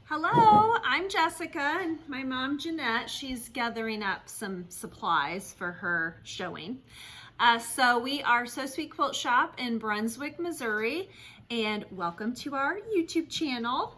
Hello, I'm Jessica, and my mom Jeanette, she's gathering up some supplies for her showing. So we are So Sweet Quilt Shop in Brunswick, Missouri, and welcome to our YouTube channel.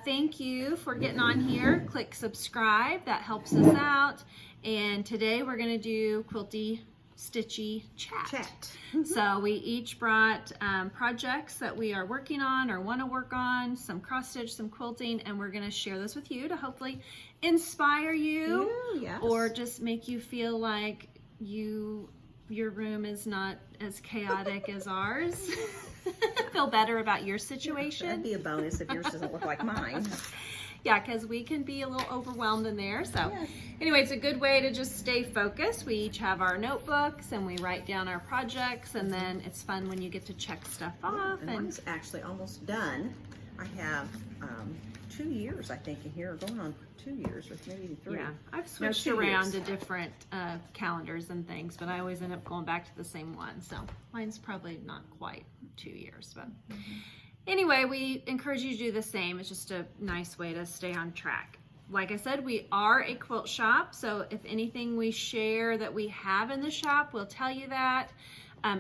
Thank you for getting on here. Click subscribe, that helps us out. And today we're gonna do quilty stitchy chat. So we each brought projects that we are working on or want to work on, some cross stitch, some quilting, and we're going to share this with you to hopefully inspire you, yes, or just make you feel like your room is not as chaotic as ours. Feel better about your situation. That'd be a bonus if yours doesn't look like mine. Yeah, because we can be a little overwhelmed in there. So yes. Anyway, it's a good way to just stay focused. We each have our notebooks and we write down our projects, and then it's fun when you get to check stuff off. And mine's actually almost done. I have 2 years, I think, in here, going on 2 years, or maybe even 3. Yeah, I've switched around to different calendars and things, but I always end up going back to the same one. So mine's probably not quite 2 years, but anyway, we encourage you to do the same. It's just a nice way to stay on track. Like I said, we are a quilt shop, so if anything we share that we have in the shop, we'll tell you that.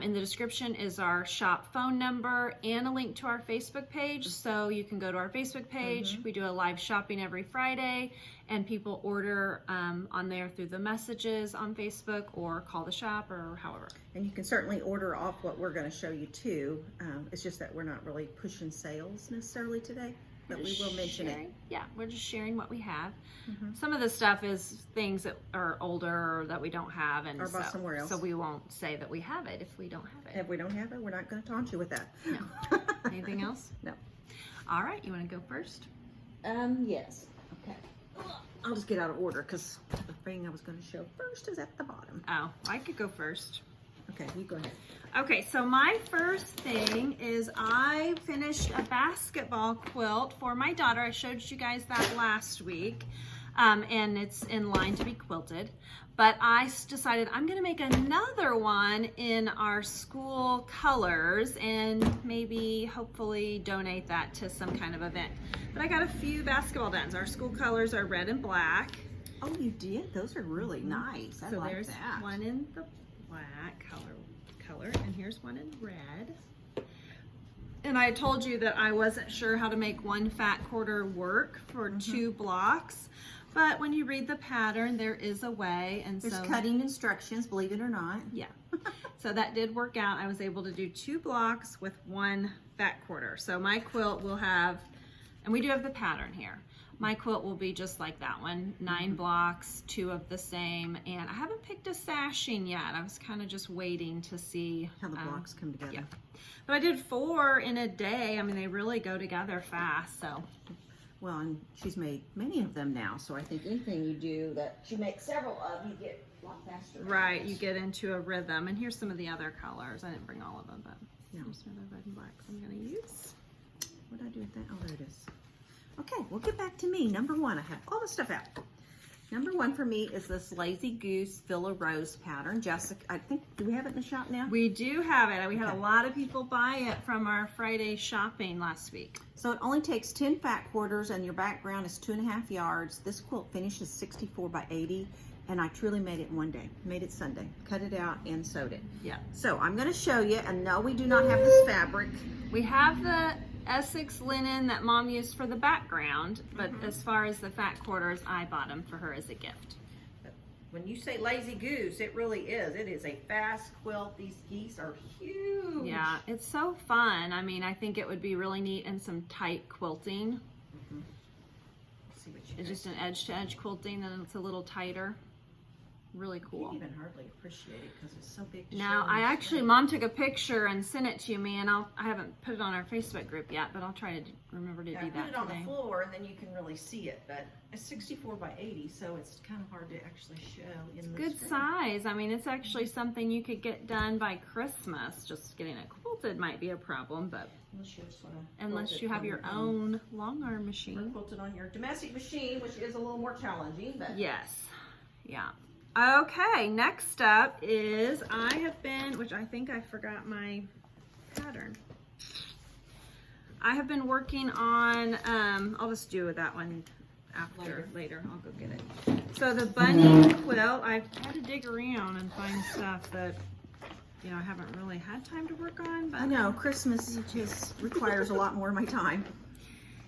In the description is our shop phone number and a link to our Facebook page, so you can go to our Facebook page. We do a live shopping every Friday, and people order on there through the messages on Facebook or call the shop or however. And you can certainly order off what we're going to show you too. It's just that we're not really pushing sales necessarily today, but we will mention it. Yeah, we're just sharing what we have. Some of the stuff is things that are older or that we don't have, and or bought somewhere else. So we won't say that we have it if we don't have it. If we don't have it, we're not going to taunt you with that. No. Anything else? No. All right, you want to go first? Yes. Okay. I'll just get out of order because the thing I was going to show first is at the bottom. Oh, I could go first. Okay, you go ahead. Okay, so my first thing is I finished a basketball quilt for my daughter. I showed you guys that last week, and it's in line to be quilted. But I decided I'm gonna make another one in our school colors and maybe hopefully donate that to some kind of event. But I got a few basketball done. Our school colors are red and black. Oh, you did? Those are really nice. I so like there's that. one in the black color, and here's one in red. And I told you that I wasn't sure how to make one fat quarter work for 2 blocks, but when you read the pattern, there is a way. And there's so cutting instructions, believe it or not. Yeah. So that did work out. I was able to do 2 blocks with 1 fat quarter. So my quilt will have, and we do have the pattern here. My quilt will be just like that one, 9 blocks, 2 of the same, and I haven't picked a sashing yet. I was kind of just waiting to see how the blocks come together. Yeah. But I did 4 in a day. I mean, they really go together fast, so. Well, and she's made many of them now, so I think anything you do that she makes several of, you get a lot faster. Right, you get into a rhythm. And here's some of the other colors. I didn't bring all of them, but here's some of the red and blacks I'm gonna use. What did I do with that? Oh, there it is. Okay, we'll get back to me. Number 1, I have all the stuff out. Number 1 for me is this Lazy Goose Villa Rose pattern. Jessica, I think, do we have it in the shop now? We do have it. We had a lot of people buy it from our Friday shopping last week. So it only takes 10 fat quarters, and your background is 2.5 yards. This quilt finishes 64 by 80, and I truly made it in one day. Made it Sunday. Cut it out and sewed it. Yeah. So I'm going to show you, and no, we do not have this fabric. We have the Essex linen that Mom used for the background, but as far as the fat quarters, I bought them for her as a gift. When you say Lazy Goose, it really is. It is a fast quilt. These geese are huge. Yeah, it's so fun. I mean, I think it would be really neat in some tight quilting. Let's see what you It's just an edge-to-edge quilting, and it's a little tighter. Really cool. You can even hardly appreciate it because it's so big to Now, show I on actually, screen. Mom took a picture and sent it to me, and I haven't put it on our Facebook group yet, but I'll try to remember to do I that put it on today. the floor, and then you can really see it. But it's 64 by 80, so it's kind of hard to actually show in the Good screen. size. I mean, it's actually something you could get done by Christmas. Just getting it quilted might be a problem, but Unless you just want to. unless you have your own long arm Or machine. quilt it on your domestic machine, which is a little more challenging. But Yes. Yeah. Okay, next up is I have been, which I think I forgot my pattern. I have been working on, I'll just do that one later. I'll go get it. So the bunny quilt, I've had to dig around and find stuff that, you know, I haven't really had time to work on. But I know, Christmas just requires a lot more of my time.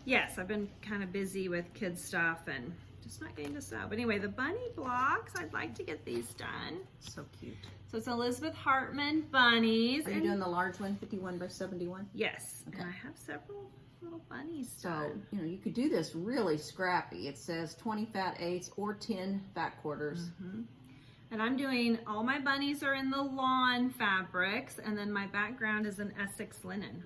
yes, I've been kind of busy with kids stuff and just not getting this out. But anyway, the bunny blocks, I'd like to get these done. So cute. So it's Elizabeth Hartman bunnies. Are you doing the large one, 51 by 71? Yes, Okay. and I have several little bunnies So, done. you know, you could do this really scrappy. It says 20 fat eighths or 10 fat quarters. And I'm doing, all my bunnies are in the lawn fabrics, and then my background is an Essex linen.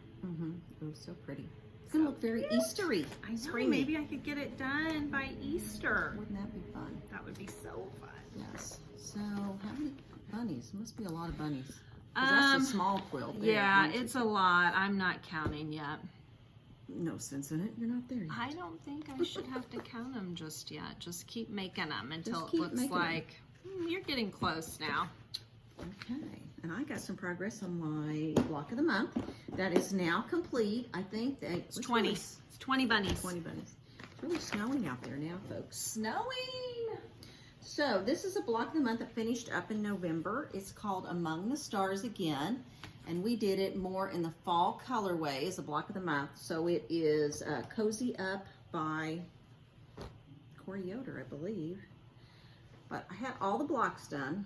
Oh, so pretty. It's gonna look very Eastery. I know, Springy. maybe I could get it done by Easter. Wouldn't that be fun? That would be so fun. Yes. So, how many bunnies? There must be a lot of bunnies. 'Cause that's a small quilt. There. Yeah, it's a lot. I'm not counting yet. No sense in it. You're not there yet. I don't think I should have to count them just yet. Just keep making them until Just it keep looks making 'em. like you're getting close now. Okay, and I got some progress on my block of the month. That is now complete. I think that It's 20. It's 20 bunnies. 20 bunnies. It's really snowing out there now, folks. Snowing. So this is a block of the month that finished up in November. It's called Among the Stars Again, and we did it more in the fall colorway as a block of the month. So it is Cozy Up by Corey Yoder, I believe. But I had all the blocks done.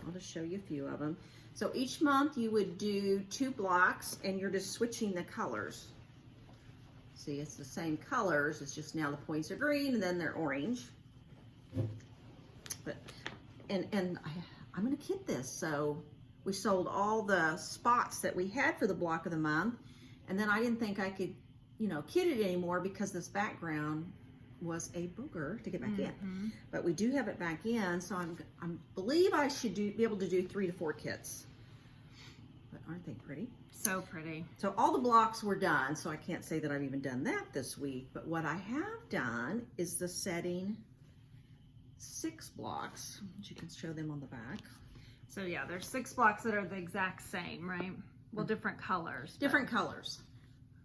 I'll just show you a few of them. So each month you would do 2 blocks, and you're just switching the colors. See, it's the same colors. It's just now the points are green and then they're orange. But I'm gonna kit this. So we sold all the spots that we had for the block of the month, and then I didn't think I could, you know, kit it anymore because this background was a booger to get back in. But we do have it back in, so I believe I should be able to do 3 to 4 kits. But aren't they pretty? So pretty. So all the blocks were done, so I can't say that I've even done that this week. But what I have done is the setting 6 blocks, which you can show them on the back. So yeah, there's 6 blocks that are the exact same, right? Well, different colors. but- Different colors.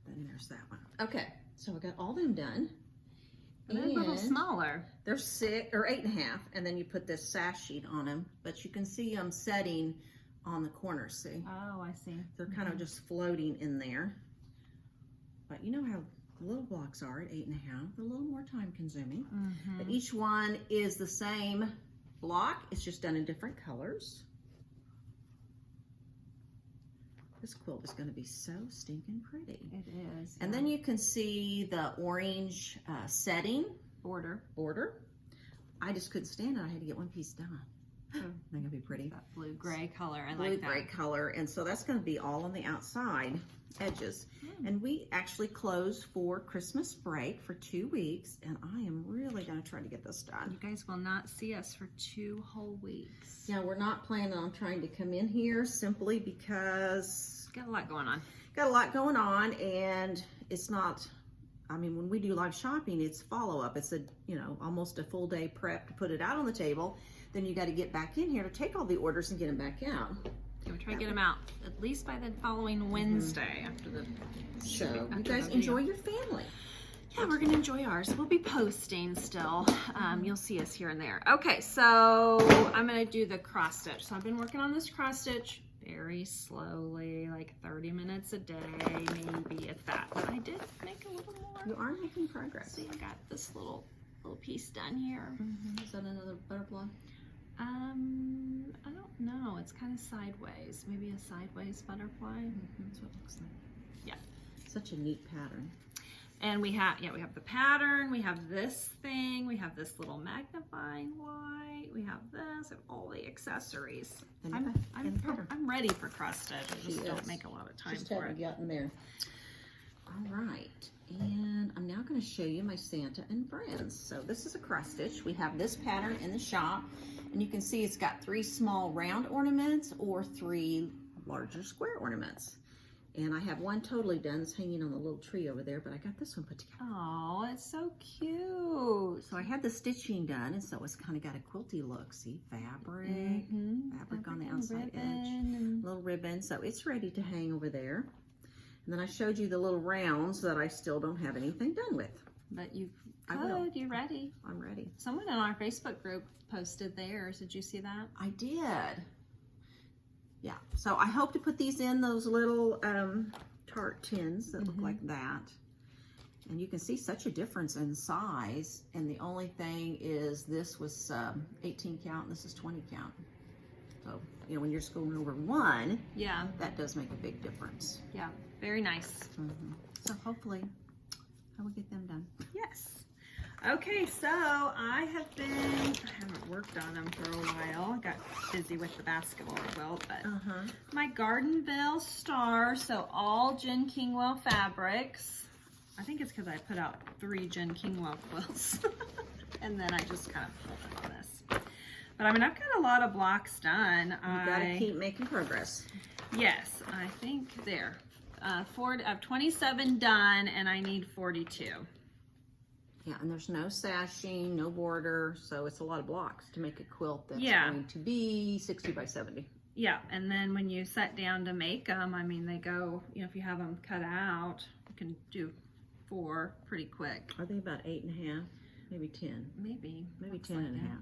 Then there's that one. Okay, so I got all them done. But they're a little And smaller. they're 6 or 8.5, and then you put this sash sheet on them. But you can see them setting on the corners. See, Oh, I see. they're kind of just floating in there. But you know how little blocks are at 8.5. They're a little more time consuming. But each one is the same block. It's just done in different colors. This quilt is going to be so stinking pretty. It is. And then you can see the orange setting border. border. I just couldn't stand it. I had to get one piece done. They're going to be pretty. That blue gray color. I Blue like that. gray color. And so that's going to be all on the outside edges. And we actually closed for Christmas break for 2 weeks. And I am really going to try to get this done. You guys will not see us for 2 whole weeks. Yeah, we're not planning on trying to come in here simply because Got a lot going on. got a lot going on, and it's not, I mean, when we do live shopping, it's follow-up. It's a, you know, almost a full day prep to put it out on the table. Then you got to get back in here to take all the orders and get them back out. Yeah, we try to get them out at least by the following Wednesday after the. So you after guys the enjoy video. your family. Yeah, we're gonna enjoy ours. We'll be posting still. You'll see us here and there. Okay, so I'm gonna do the cross stitch. So I've been working on this cross stitch very slowly, like 30 minutes a day, maybe at that. But I did make a little more. You are making progress. See, I got this little piece done here. Is that another butterfly? I don't know. It's kind of sideways. Maybe a sideways butterfly. That's what it looks like. Yeah. Such a neat pattern. And we have the pattern, we have this thing, we have this little magnifying light, we have this, and all the accessories. And I'm ready for cross stitch. I just She don't is. make a lot of time Just for haven't it. gotten there. All right, and I'm now going to show you my Santa and Friends. So this is a cross stitch. We have this pattern in the shop, and you can see it's got 3 small round ornaments or 3 larger square ornaments. And I have one totally done. It's hanging on the little tree over there, but I got this one put together. Oh, it's so cute. So I had the stitching done, and so it's kind of got a quilty look. See, fabric, fabric on the outside edge, little ribbon. So it's ready to hang over there. And then I showed you the little rounds that I still don't have anything done with. But you I will. could, you're ready. I'm ready. Someone in our Facebook group posted theirs. Did you see that? I did. Yeah, so I hope to put these in those little tart tins that look like that. And you can see such a difference in size. And the only thing is this was 18 count and this is 20 count. So, you know, when you're schooling over one, Yeah. that does make a big difference. Yeah. Very nice. So hopefully I will get them done. Yes. Okay, so I haven't worked on them for a while. I got busy with the basketball quilt, but my Gardenville Star, so all Jen Kingwell fabrics. I think it's because I put out 3 Jen Kingwell quilts. And then I just kind of pulled it on this. But I mean, I've got a lot of blocks done. You gotta keep making progress. Yes, I think there. I have 27 done and I need 42. Yeah, and there's no sashing, no border, so it's a lot of blocks to make a quilt that's Yeah. going to be 60 by 70. Yeah, and then when you sit down to make them, I mean, they go, you know, if you have them cut out, you can do 4 pretty quick. Are they about 8.5? Maybe 10. Maybe. Maybe Looks 10 like and a that. half.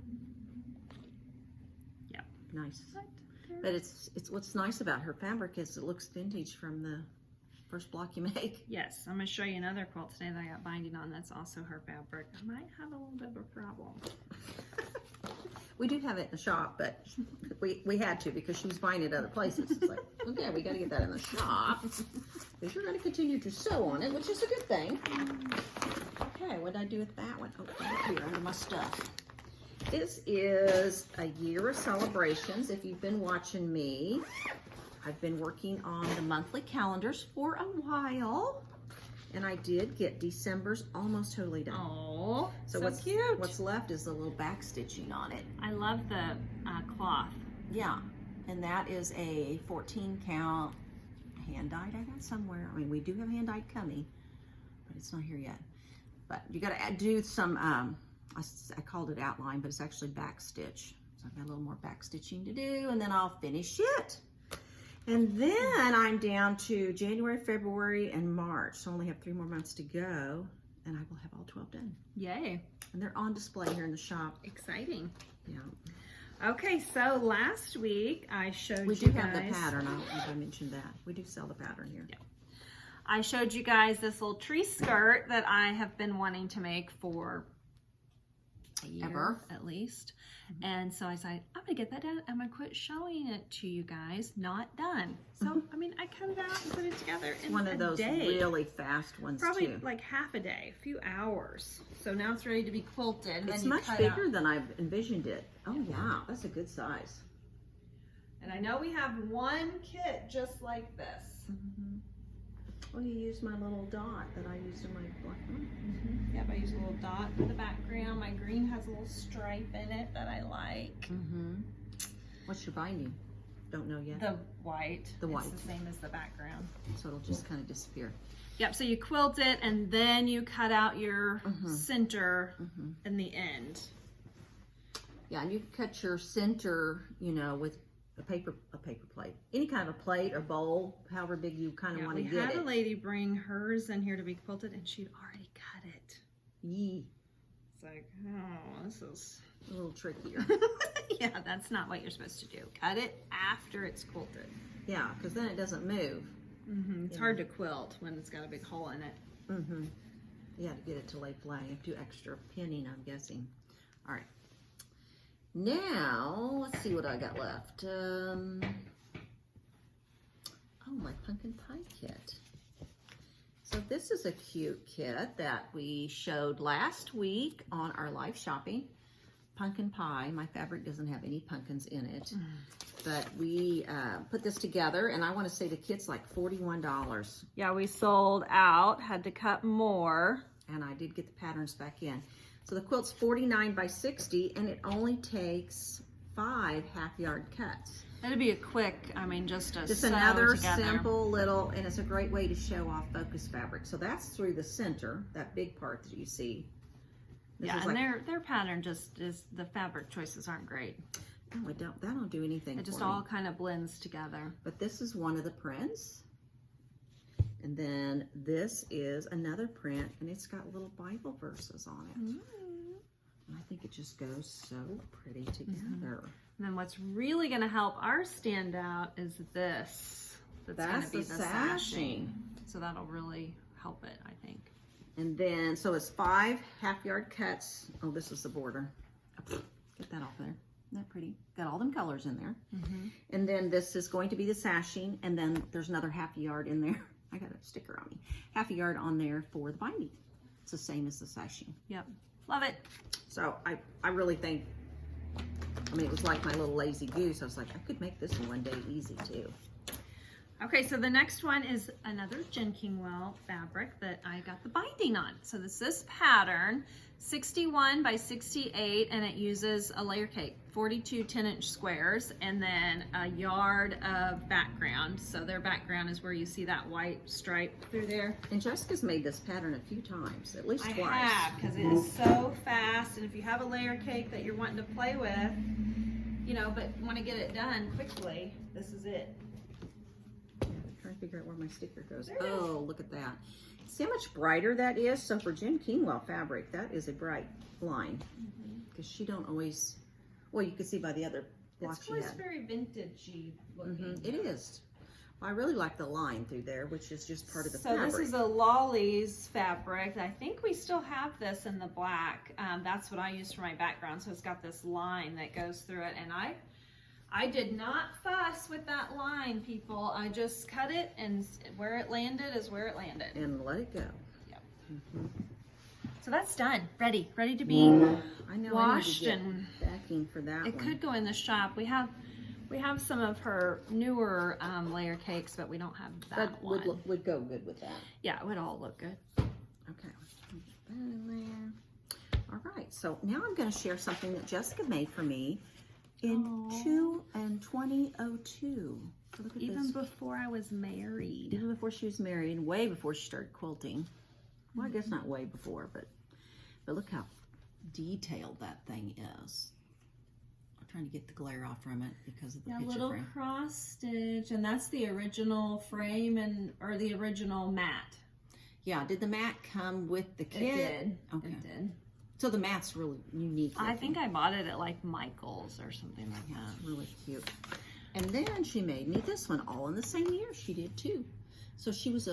Yeah. Nice. Right there. But it's what's nice about her fabric is it looks vintage from the first block you make. Yes, I'm going to show you another quilt today that I got binding on that's also her fabric. I might have a little bit of a problem. We do have it in the shop, but we had to because she was buying it other places. It's like, okay, we got to get that in the shop because you're going to continue to sew on it, which is a good thing. Okay, what did I do with that one? Oh, right here under my stuff. This is a year of celebrations. If you've been watching me, I've been working on the monthly calendars for a while, and I did get December's almost totally done. Oh, so what's cute. What's left is the little back stitching on it. I love the cloth. Yeah, and that is a 14 count hand dyed I got somewhere. I mean, we do have hand dyed coming, but it's not here yet. But you got to do some, I called it outline, but it's actually back stitch. So I've got a little more back stitching to do, and then I'll finish it. And then I'm down to January, February, and March. So I only have 3 more months to go, and I will have all 12 done. Yay. And they're on display here in the shop. Exciting. Yeah. Okay, so last week I showed We you do guys. have the pattern. I don't think I mentioned that. We do sell the pattern here. Yeah. I showed you guys this little tree skirt that I have been wanting to make for a year Ever. at least. And so I said, I'm gonna get that done. I'm gonna quit showing it to you guys. Not done. So, I mean, I cut it out and put it together in One of those day. really fast ones Probably too. like half a day, a few hours. So now it's ready to be quilted. And It's then you much cut bigger out. than I've envisioned it. Oh yeah, that's a good size. And I know we have one kit just like this. Well, you used my little dot that I used in my black one. Yep, I use a little dot in the background. My green has a little stripe in it that I like. What's your binding? Don't know yet. The white. The white. It's the same as the background. So it'll just kind of disappear. Yep, so you quilt it and then you cut out your center in the end. Yeah, and you can cut your center, you know, with a paper plate. Any kind of a plate or bowl, however big you kind of want to We get had a it. lady bring hers in here to be quilted and she'd already cut it. Yee, It's like, oh, this is... a little trickier. Yeah, that's not what you're supposed to do. Cut it after it's quilted. Yeah, because then it doesn't move. It's hard to quilt when it's got a big hole in it. You have to get it to lay flat. You have to do extra pinning, I'm guessing. All right. Now, let's see what I got left. Oh, my pumpkin pie kit. So this is a cute kit that we showed last week on our live shopping. Pumpkin pie. My fabric doesn't have any pumpkins in it. But we put this together, and I want to say the kit's like $41. Yeah, we sold out, had to cut more. And I did get the patterns back in. So the quilt's 49 by 60, and it only takes 5 half-yard cuts. That'd be a quick, I mean, just Just another simple little, and it's a great way to show off focus fabric. So that's through the center, that big part that you see. This Yeah, is and like, their pattern just is, the fabric choices aren't great. oh, that don't do anything It just for me. all kind of blends together. But this is one of the prints. And then this is another print, and it's got little Bible verses on it. And I think it just goes so pretty together. And then what's really going to help ours stand out is this. That's gonna be the sashing. So that'll really help it, I think. And then, so it's 5 half-yard cuts. Oh, this is the border. Get that off there. Isn't that pretty? Got all them colors in there. And then this is going to be the sashing, and then there's another half a yard in there. I got a sticker on me. Half a yard on there for the binding. It's the same as the sashing. Yep. Love it. So I really think, I mean, it was like my little lazy goose. I was like, I could make this one day easy too. Okay, so the next one is another Jen Kingwell fabric that I got the binding on. So this pattern, 61 by 68, and it uses a layer cake, 42 10-inch squares, and then a yard of background. So their background is where you see that white stripe through there. And Jessica's made this pattern a few times, at least twice. I have, because it is so fast, and if you have a layer cake that you're wanting to play with, you know, but want to get it done quickly, this is it. Trying to figure out where my sticker goes. Oh, look at that. See how much brighter that is? So for Jen Kingwell fabric, that is a bright line. Because she don't always, well, you can see by the other block she It's had. very vintage-y looking. It is. Well, I really like the line through there, which is just part of the So fabric. this is a Lolly's fabric. I think we still have this in the black. That's what I used for my background. So it's got this line that goes through it. And I did not fuss with that line, people. I just cut it, and where it landed is where it landed. And let it go. Yep. So that's done. Ready to be I know washed. I need to get backing for that It one. could go in the shop. We have some of her newer layer cakes, but we don't have that That one. would go good with that. Yeah, it would all look good. Okay. Put that in there. All right. So now I'm going to share something that Jessica made for me in 2002. So look at Even this. before I was married. Even before she was married, and way before she started quilting. Well, I guess not way before, but look how detailed that thing is. I'm trying to get the glare off from it because of the picture Little frame. cross stitch, and that's the original frame or the original mat. Yeah, did the mat come with the kit? It did. Okay. It did. So the mat's really unique. I looking. think I bought it at like Michael's or something like that. It's really cute. And then she made me this one all in the same year. She did too. So she was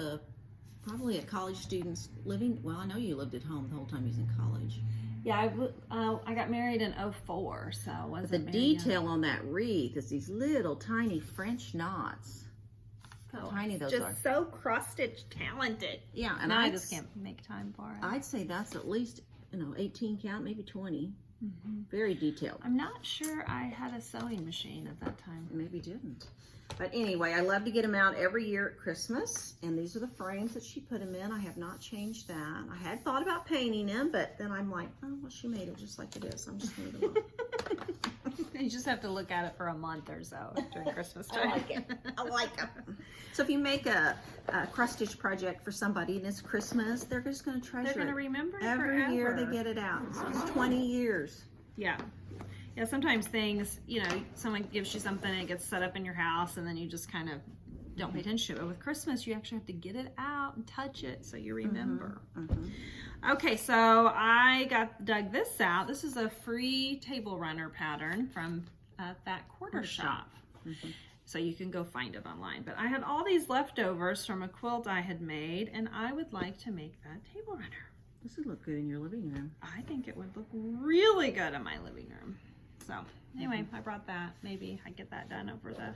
probably a college student living. Well, I know you lived at home the whole time you was in college. Yeah, I got married in 04, so I wasn't But the married detail on that wreath is these little tiny French knots. yet. How tiny those just are. so cross-stitch talented. Yeah, and Now I just can't make time for it. I'd say that's at least 18 count, maybe 20. Very detailed. I'm not sure I had a sewing machine at that time. Maybe didn't. But anyway, I love to get them out every year at Christmas. And these are the frames that she put them in. I have not changed that. I had thought about painting them, but then I'm like, oh, well, she made it just like it is. I'm just going to leave them on. You just have to look at it for a month or so during Christmas I time. like it. I like them. So if you make a cross-stitch project for somebody and it's Christmas, they're just going to treasure They're going to it. remember it Every year forever. they get it out. So it's 20 years. Yeah. Yeah, sometimes things, someone gives you something and it gets set up in your house and then you just kind of don't pay attention to it. But with Christmas, you actually have to get it out and touch it so you remember. Okay, so I dug this out. This is a free table runner pattern from Fat Quarter Shop. So you can go find it online. But I had all these leftovers from a quilt I had made, and I would like to make that table runner. This would look good in your living room. I think it would look really good in my living room. So anyway, I brought that. Maybe I get that done over the...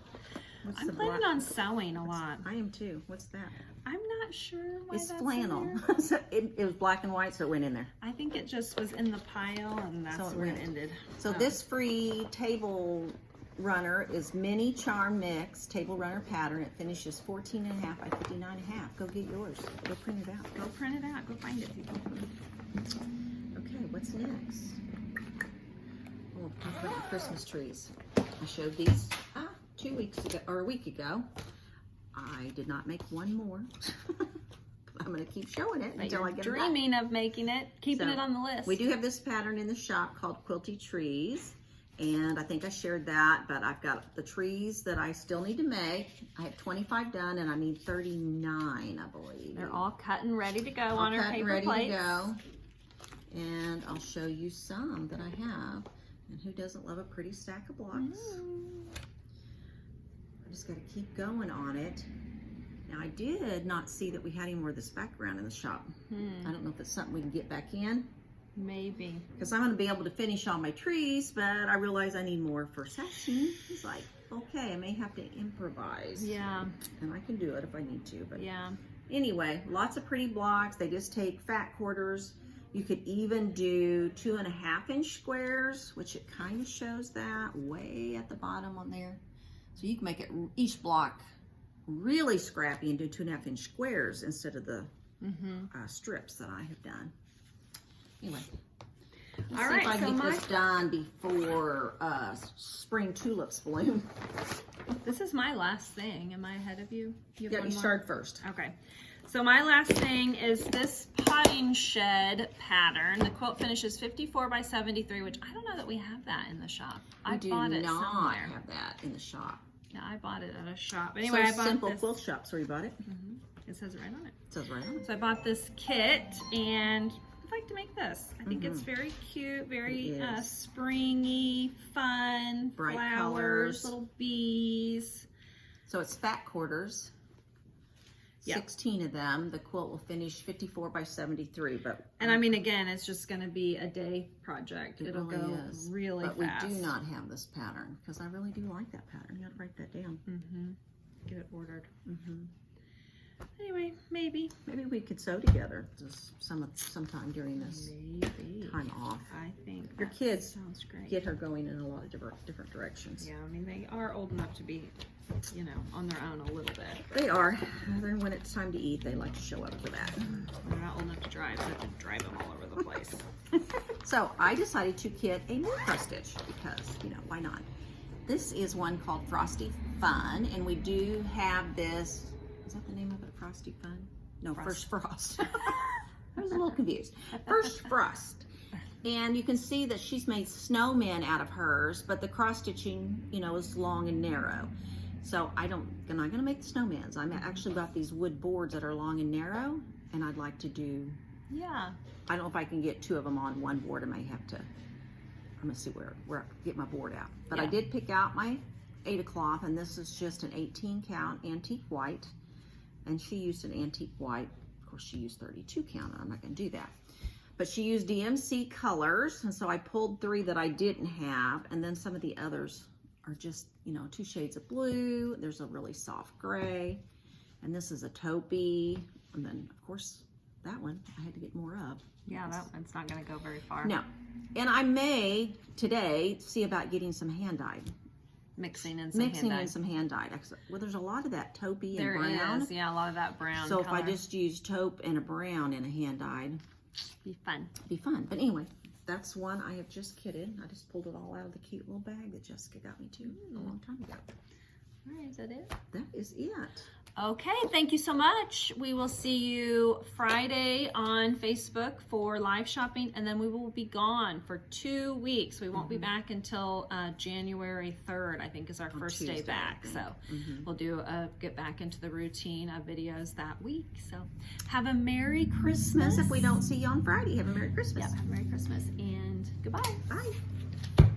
I'm planning on sewing a lot. I am too. What's that? I'm not sure why It's that's flannel. in there. So it was black and white, so it went in there. I think it just was in the pile and that's So it where it went. ended. So this free table runner is mini charm mix table runner pattern. It finishes 14.5 by 59.5. Go get yours. Go print it out. Go print it out. Go find it, people. Okay, what's next? Oh, I'm putting Christmas trees. I showed these 2 weeks ago, or a week ago. I did not make one more. I'm going to keep showing it But until I you're get it back. dreaming of making it, keeping So, it on the list. We do have this pattern in the shop called Quilty Trees, And I think I shared that, but I've got the trees that I still need to make. I have 25 done and I need 39, I believe. They're all cut and ready to go All on our cut and paper ready plates. to go. And I'll show you some that I have. And who doesn't love a pretty stack of blocks? I just got to keep going on it. Now I did not see that we had any more of this background in the shop. I don't know if it's something we can get back in. Maybe. Because I'm going to be able to finish all my trees, but I realize I need more for satin. It's like, okay, I may have to improvise. Yeah. And I can do it if I need to. But Yeah. anyway, lots of pretty blocks. They just take fat quarters. You could even do 2.5-inch squares, which it kind of shows that way at the bottom on there. So you can make it each block really scrappy and do 2.5-inch squares instead of the strips that I have done. Anyway, let's see if I can get this done before spring tulips bloom. This is my last thing. Am I ahead of you? You have Yeah, one you more? start first. Okay. So my last thing is this pine shed pattern. The quilt finish is 54 by 73, which I don't know that we have that in the shop. I bought it not somewhere. have that in the shop. Yeah, I bought it at a shop. Anyway, So I bought Simple this. Quilt Shops where you bought it. It says it right on it. It says right on it. So I bought this kit and I'd like to make this. I think it's very cute, very It is. springy, fun, Bright flowers, colors. little bees. So it's fat quarters. Yep. 16 of them. The quilt will finish 54 by 73, but And I mean, again, it's just going to be a day project. it It'll really go is. really but fast. we do not have this pattern because I really do like that pattern. You got to write that down. Get it ordered. Anyway, maybe. Maybe we could sew together just sometime during this Maybe. time off. I think Your that kids sounds great. get her going in a lot of different directions. Yeah, I mean, they are old enough to be, you know, on their own a little bit. They are. Then when it's time to eat, they like to show up for that. They're not old enough to drive, so I can drive them all over the place. So I decided to kit a more cross stitch because, you know, why not? This is one called Frosty Fun, and we do have this. Is that the name of it? Frosty Fun? No, First Frost. I was a little confused. First Frost. And you can see that she's made snowmen out of hers, but the cross stitching, you know, is long and narrow. So I'm not gonna make the snowmans. I'm actually got these wood boards that are long and narrow, and I'd like to do, Yeah. I don't know if I can get 2 of them on one board. I may have to, I'm gonna see where I get my board out. But I Yeah. did pick out my 8 cloth, and this is just an 18 count antique white. And she used an antique white. Of course, she used 32 count. I'm not gonna do that. But she used DMC colors, and so I pulled 3 that I didn't have, and then some of the others are just, you know, 2 shades of blue. There's a really soft gray, and this is a taupey, and then, of course, that one I had to get more of. Yeah, that one's not going to go very far. No, and I may today see about getting some hand-dyed. Mixing in some hand-dyed. Well, there's a lot of that taupey and There brown. is, yeah, a lot of that brown So color. if I just use taupe and a brown in a hand-dyed, Be fun. it'd be fun. But anyway, that's one I have just kitted. I just pulled it all out of the cute little bag that Jessica got me too a long time ago. All right, is that it? That is it. Okay, thank you so much. We will see you Friday on Facebook for live shopping, and then we will be gone for 2 weeks. We won't be back until January 3rd, I think, is our first day Tuesday, back. So we'll get back into the routine of videos that week. So have a Merry Christmas. If we don't see you on Friday, have a Merry Christmas. Yep, have a Merry Christmas, and goodbye. Bye.